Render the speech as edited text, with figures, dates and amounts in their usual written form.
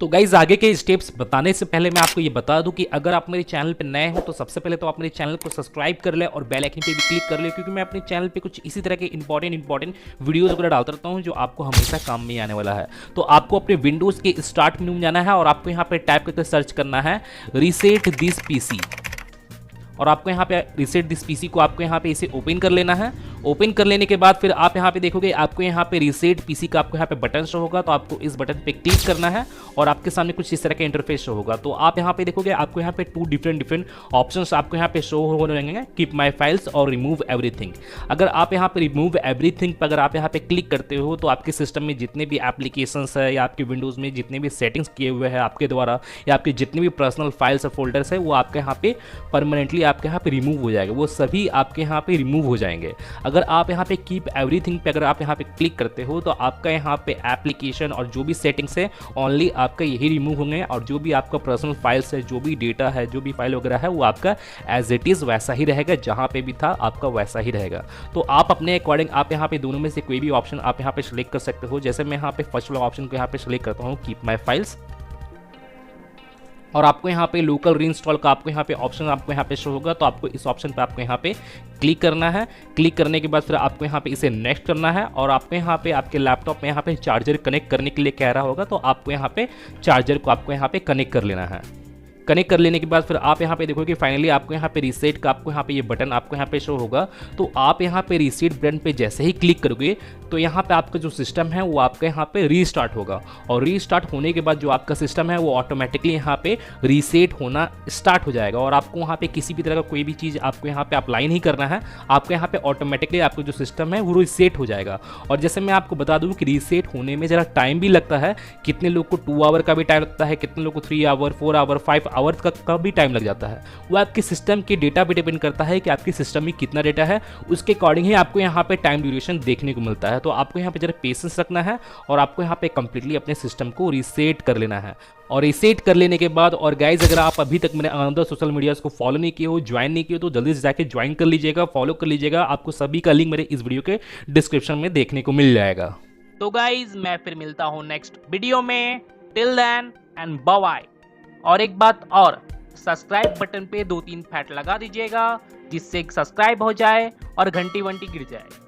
तो गाइज आगे के स्टेप्स बताने से पहले मैं आपको ये बता दूं कि अगर आप मेरे चैनल पे नए हो तो सबसे पहले तो आप मेरे चैनल को सब्सक्राइब कर ले और बेल आइकन पे भी क्लिक कर ले, क्योंकि मैं अपने चैनल पे कुछ इसी तरह के इंपॉर्टेंट वीडियोस वगैरह डालता रहता हूँ जो आपको हमेशा काम में आने वाला है। तो आपको अपने विंडोज़ के स्टार्ट मेनू में जाना है और आपको यहाँ पे टाइप करके सर्च करना है रीसेट दिस पीसी, और आपको यहाँ पे रीसेट दिस पीसी को आपको यहाँ पे इसे ओपन कर लेना है। ओपन कर लेने के बाद फिर आप यहाँ पे देखोगे आपको यहाँ पे रीसेट पीसी का आपको यहाँ पे बटन शो होगा, तो आपको इस बटन पे क्लिक करना है और आपके सामने कुछ इस तरह का इंटरफेस शो होगा। तो आप यहाँ पे देखोगे आपको यहाँ पे टू डिफरेंट ऑप्शंस आपको यहाँ पे शो होने लगेंगे, कीप माई फाइल्स और रिमूव एवरीथिंग। अगर आप यहाँ पे रिमूव एवरीथिंग पर अगर आप यहाँ पे क्लिक करते हो तो आपके सिस्टम में जितने भी एप्लीकेशंस है या आपके विंडोज़ में जितने भी सेटिंग्स किए हुए हैं आपके द्वारा या आपके जितने भी पर्सनल फाइल्स और फोल्डर्स है वो आपके यहाँ पे परमानेंटली आपके यहाँ पे रिमूव हो जाएगा, वो सभी आपके यहाँ पे रिमूव हो जाएंगे। अगर आप यहाँ पे कीप एवरीथिंग पे अगर आप यहाँ पे क्लिक करते हो तो आपका यहाँ पे एप्लीकेशन और जो भी सेटिंग्स है ओनली आपका यही रिमूव होंगे, और जो भी आपका पर्सनल फाइल्स है, जो भी डेटा है, जो भी फाइल वगैरह है वो आपका एज इट इज़ वैसा ही रहेगा, जहाँ पे भी था आपका वैसा ही रहेगा। तो आप अपने अकॉर्डिंग आप यहाँ पे दोनों में से कोई भी ऑप्शन आप यहाँ पे सिलेक्ट कर सकते हो। जैसे मैं यहाँ पे फर्स्ट वाला ऑप्शन को यहाँ पे सिलेक्ट करता हूँ, कीप माई फाइल्स, और आपको यहाँ पे लोकल रीइंस्टॉल का आपको यहाँ पे ऑप्शन आपको यहाँ पे शो होगा, तो आपको इस ऑप्शन पे आपको यहाँ पे क्लिक करना है। क्लिक करने के बाद फिर आपको यहाँ पे इसे नेक्स्ट करना है, और आपको यहाँ पे आपके लैपटॉप में यहाँ पे चार्जर कनेक्ट करने के लिए कह रहा होगा, तो आपको यहाँ पे चार्जर को आपको यहाँ पे कनेक्ट कर लेना है। कनेक्ट कर लेने के बाद फिर आप यहाँ पे देखोगे फाइनली आपको यहाँ पे रीसेट का आपको यहाँ पे ये बटन आपको यहाँ पे शो होगा। तो आप यहाँ पे रीसेट बटन पे जैसे ही क्लिक करोगे तो यहाँ पे आपका जो सिस्टम है वो आपका यहाँ पे रीस्टार्ट होगा, और रीस्टार्ट होने के बाद जो आपका सिस्टम है वो ऑटोमेटिकली यहाँ पे रीसेट होना स्टार्ट हो जाएगा, और आपको वहाँ पे किसी भी तरह का कोई भी चीज़ आपको यहाँ पे अप्लाई नहीं करना है। आपको यहाँ पे ऑटोमेटिकली आपको जो सिस्टम है वो रीसेट हो जाएगा। और जैसे मैं आपको बता दूँ कि रीसेट होने में ज़रा टाइम भी लगता है, कितने लोग को 2 आवर का भी टाइम लगता है, कितने लोग को 3 आवर 4 आवर 5 आवर्स का भी टाइम लग जाता है। वो आपके सिस्टम के डेटा पे डिपेंड करता है कि आपके सिस्टम में कितना डेटा है, उसके अकॉर्डिंग ही आपको यहाँ पे टाइम ड्यूरेशन देखने को मिलता है। तो आपको यहाँ पे जरा पेशेंस रखना है और आपको यहाँ पे कंप्लीटली अपने सिस्टम को रीसेट कर लेना है। और रीसेट कर लेने के बाद, और गाइज अगर आप अभी तक मेरे अनदर सोशल मीडियाज को फॉलो नहीं किए हो, ज्वाइन नहीं किए हो, तो जल्दी से जाके ज्वाइन कर लीजिएगा, फॉलो कर लीजिएगा। आपको सभी का लिंक मेरे इस वीडियो के डिस्क्रिप्शन में देखने को मिल जाएगा। तो गाइज मैं फिर मिलता हूँ नेक्स्ट वीडियो में। Till then and bye bye. और एक बात और, सब्सक्राइब बटन पे 2-3 फैट लगा दीजिएगा जिससे सब्सक्राइब हो जाए और घंटी वंटी गिर जाए।